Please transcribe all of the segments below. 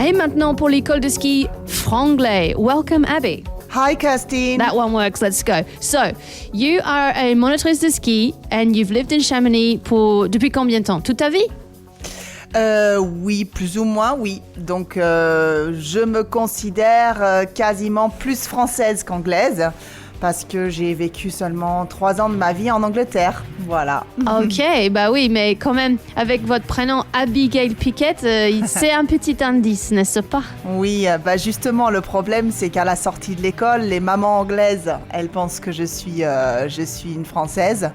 Et maintenant pour l'école de ski Franglais. Welcome, Abby. Hi, Kirstine. That one works. Let's go. So, you are a monitrice de ski and you've lived in Chamonix depuis combien de temps? Toute ta vie? Oui, plus ou moins, oui. Donc, je me considère quasiment plus française qu'anglaise parce que j'ai vécu seulement 3 ans de ma vie en Angleterre. Voilà. Ok, bah oui, mais quand même, avec votre prénom Abigail Piquet, c'est un petit indice, n'est-ce pas? Oui, bah justement, le problème, c'est qu'à la sortie de l'école, les mamans anglaises, elles pensent que je suis une Française.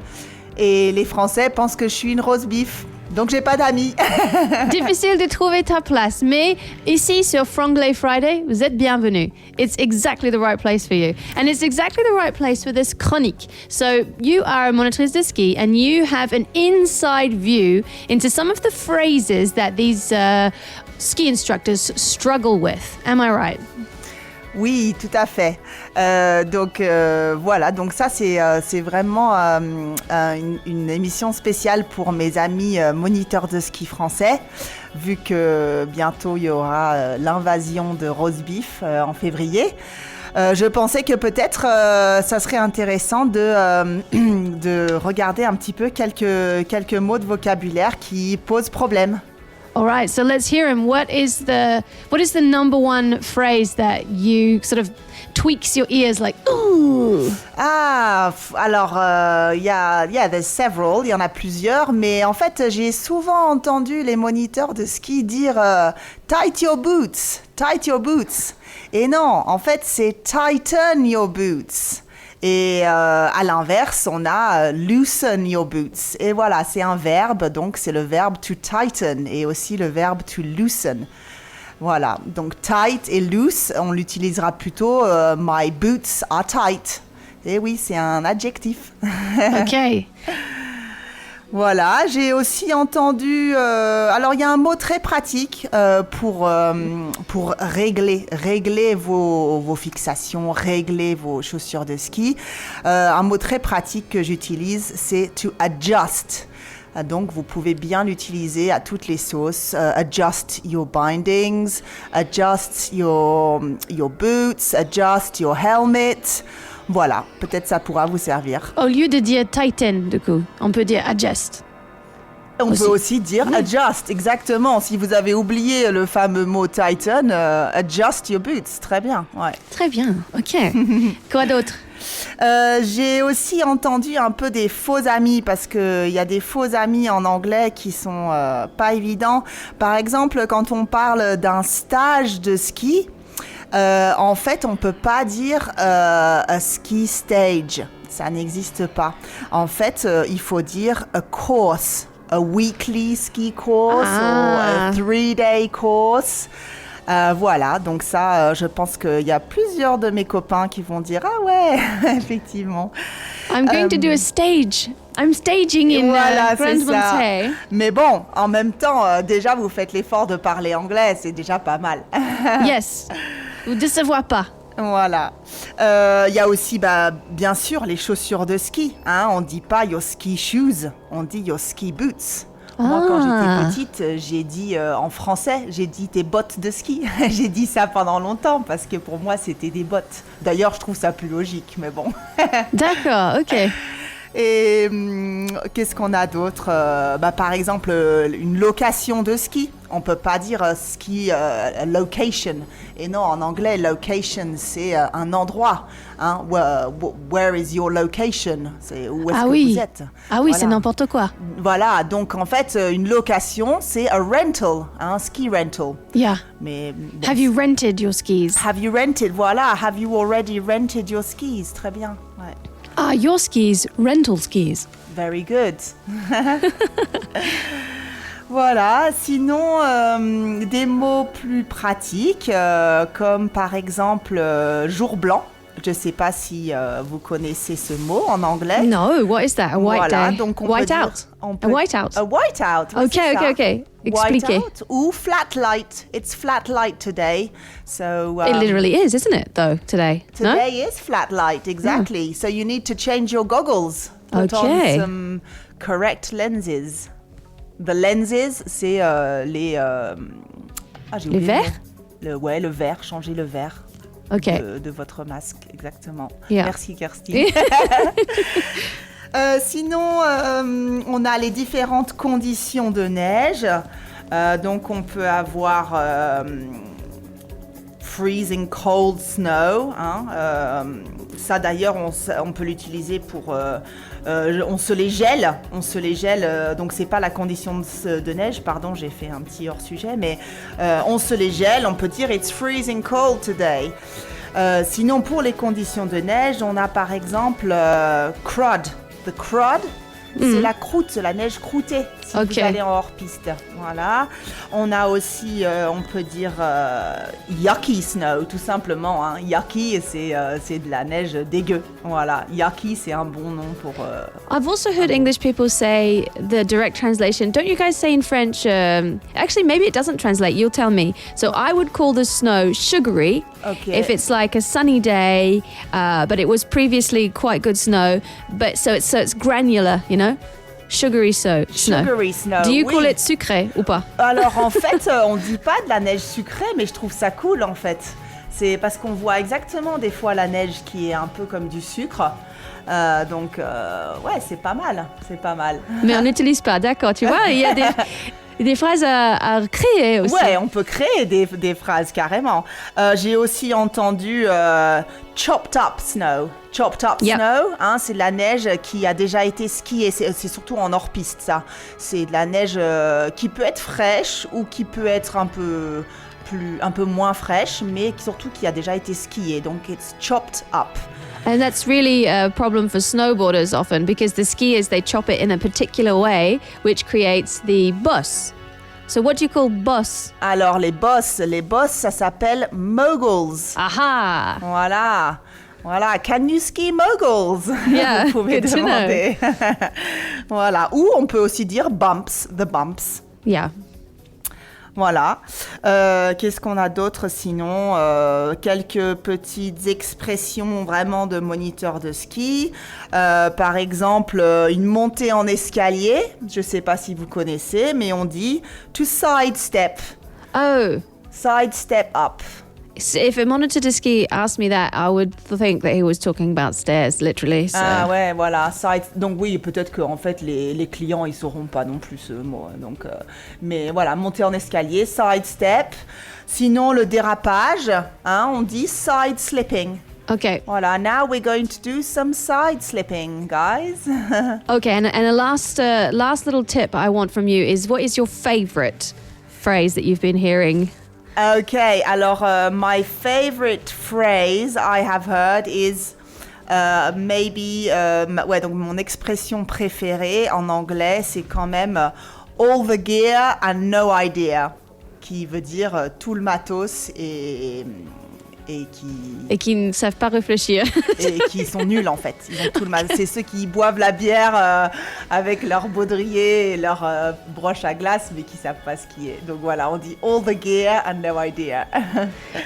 Et les Français pensent que je suis une roast beef. Donc, j'ai pas d'amis. Difficile de trouver ta place, mais ici sur Franglais Friday, vous êtes bienvenus. It's exactly the right place for you. And it's exactly the right place for this chronique. So, you are a monitrice de ski and you have an inside view into some of the phrases that these ski instructors struggle with. Am I right? Oui, tout à fait. Donc voilà, donc ça c'est vraiment une émission spéciale pour mes amis moniteurs de ski français, vu que bientôt il y aura l'invasion de roast beef en février. Je pensais que peut-être ça serait intéressant de regarder un petit peu quelques mots de vocabulaire qui posent problème. All right, so let's hear him. What is the number one phrase that you sort of tweaks your ears like, ooh? Alors, there's several, il y en a plusieurs, mais en fait, j'ai souvent entendu les moniteurs de ski dire tight your boots. Et non, en fait, c'est tighten your boots. Et à l'inverse, on a loosen your boots. Et voilà, c'est un verbe, donc c'est le verbe to tighten et aussi le verbe to loosen. Voilà, donc tight et loose, on l'utilisera plutôt my boots are tight. Et oui, c'est un adjectif. OK. Voilà, j'ai aussi entendu... alors, il y a un mot très pratique pour régler vos fixations, régler vos chaussures de ski. Un mot très pratique que j'utilise, c'est to adjust. Donc, vous pouvez bien l'utiliser à toutes les sauces. Adjust your bindings, adjust your boots, adjust your helmet. Voilà, peut-être ça pourra vous servir. Au lieu de dire tighten, du coup, on peut dire adjust. On peut aussi dire adjust, exactement. Si vous avez oublié le fameux mot tighten, adjust your boots. Très bien, ouais. Très bien, OK. Quoi d'autre? J'ai aussi entendu un peu des faux amis parce qu'il y a des faux amis en anglais qui sont pas évidents. Par exemple, quand on parle d'un stage de ski, en fait, on ne peut pas dire a ski stage. Ça n'existe pas. En fait, il faut dire a course. A weekly ski course ou a 3-day course. Voilà, donc ça, je pense qu'il y a plusieurs de mes copains qui vont dire « Ah ouais, effectivement ». I'm going to do a stage. I'm staging in Grand Montée. Mais bon, en même temps, déjà, vous faites l'effort de parler anglais, c'est déjà pas mal. Yes, vous ne décevez pas. Voilà. Il y a aussi, bien sûr, les chaussures de ski. Hein. On ne dit pas your ski shoes, on dit your ski boots. Moi, quand j'étais petite, j'ai dit en français, j'ai dit tes bottes de ski. J'ai dit ça pendant longtemps parce que pour moi, c'était des bottes. D'ailleurs, je trouve ça plus logique, mais bon. D'accord, OK. Et qu'est-ce qu'on a d'autre? Par exemple, une location de ski. On ne peut pas dire ski location. Et non, en anglais, location, c'est un endroit. Hein? Where is your location? C'est où est-ce que vous êtes? Ah oui, voilà. C'est n'importe quoi. Voilà, donc en fait, une location, c'est a rental, un ski rental. Yeah. Mais, bon, have you rented your skis? Have you rented, voilà. Have you already rented your skis? Très bien, ouais. Ah, your skis, rental skis. Very good. Voilà, sinon des mots plus pratiques comme par exemple jour blanc. Je ne sais pas si vous connaissez ce mot en anglais. No, what is that? A white day? Donc white out. A white out. A white out. OK. Expliquez. White out ou flat light. It's flat light today. So it literally is, isn't it, though, today? Today is flat light, exactly. So you need to change your goggles. Put on some correct lenses. The lenses, c'est les... les verres? le verre, changer le verre Ok. de votre masque, exactement. Yeah. Merci Kirsty. Sinon, on a les différentes conditions de neige. Donc on peut avoir freezing cold snow. Ça d'ailleurs, on peut l'utiliser pour... on se les gèle. Donc c'est pas la condition de neige, pardon, j'ai fait un petit hors-sujet, mais on se les gèle, on peut dire « It's freezing cold today ». Sinon, pour les conditions de neige, on a par exemple crud. The crud, c'est la croûte, la neige croûtée, si vous allez en hors-piste. Voilà. On a aussi, on peut dire, yucky snow, tout simplement. Yucky, c'est de la neige dégueu. Voilà. Yucky, c'est un bon nom pour... I've also heard English people say the direct translation. Don't you guys say in French, actually, maybe it doesn't translate, you'll tell me. So I would call the snow sugary if it's like a sunny day, but it was previously quite good snow, but so it's granular, you know? Sugary snow. Sugary snow. Do you call it sucré ou pas? Alors en fait, on dit pas de la neige sucrée, mais je trouve ça cool en fait. C'est parce qu'on voit exactement des fois la neige qui est un peu comme du sucre. Donc ouais, c'est pas mal. Mais on n'utilise pas, d'accord. Tu vois, il y a des phrases à créer aussi. Ouais, on peut créer des phrases carrément. J'ai aussi entendu chopped up snow. Chopped up snow, c'est de la neige qui a déjà été skiée. C'est surtout en hors-piste, ça. C'est de la neige qui peut être fraîche ou qui peut être un peu moins fraîche, mais surtout qui a déjà été skiée. Donc, it's chopped up. And that's really a problem for snowboarders often because the skiers, they chop it in a particular way, which creates the boss. So what do you call boss? Alors, les boss, ça s'appelle moguls. Aha! Voilà, can you ski moguls? Yeah, vous pouvez good demander. To know. Voilà, ou on peut aussi dire the bumps. Yeah. Voilà. Qu'est-ce qu'on a d'autre sinon? Quelques petites expressions vraiment de moniteurs de ski. Par exemple, une montée en escalier. Je ne sais pas si vous connaissez, mais on dit to sidestep. Oh. Sidestep up. So if a monitor de ski asked me that, I would think that he was talking about stairs, literally. So. Ah ouais, voilà. Donc oui, peut-être que en fait les clients ils sauront pas non plus ce mot. Donc, mais voilà, monter en escalier, sidestep. Sinon le dérapage, on dit side slipping. Okay. Voilà. Now we're going to do some side slipping, guys. Okay, and a last little tip I want from you is what is your favorite phrase that you've been hearing? Okay, alors my favorite phrase I have heard is donc mon expression préférée en anglais, c'est quand même all the gear and no idea, qui veut dire tout le matos et qui ne savent pas réfléchir. Et qui sont nuls en fait. Ils ont tout le mal. C'est ceux qui boivent la bière avec leur baudrier et leur broche à glace, mais qui savent pas skier. Donc voilà, on dit all the gear and no idea.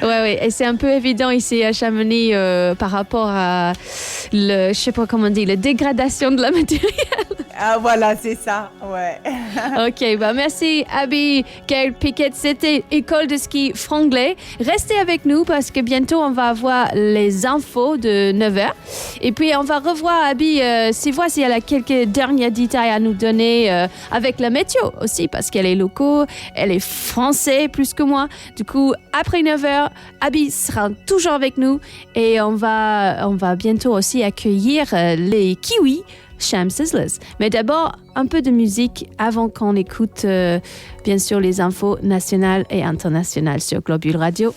Ouais, et c'est un peu évident ici à Chamonix par rapport à je sais pas comment on dit, la dégradation de la matériel. Ah voilà, c'est ça, ouais. Ok, merci Abby, Gail Pickett, c'était École de ski franglais. Restez avec nous parce que bientôt on va avoir les infos de 9h. Et puis on va revoir Abby, voir si elle a quelques derniers détails à nous donner avec la météo aussi parce qu'elle est locale, elle est française plus que moi. Du coup, après 9h, Abby sera toujours avec nous et on va bientôt aussi accueillir les kiwis Sham Sizzlers. Mais d'abord, un peu de musique avant qu'on écoute bien sûr les infos nationales et internationales sur Globule Radio.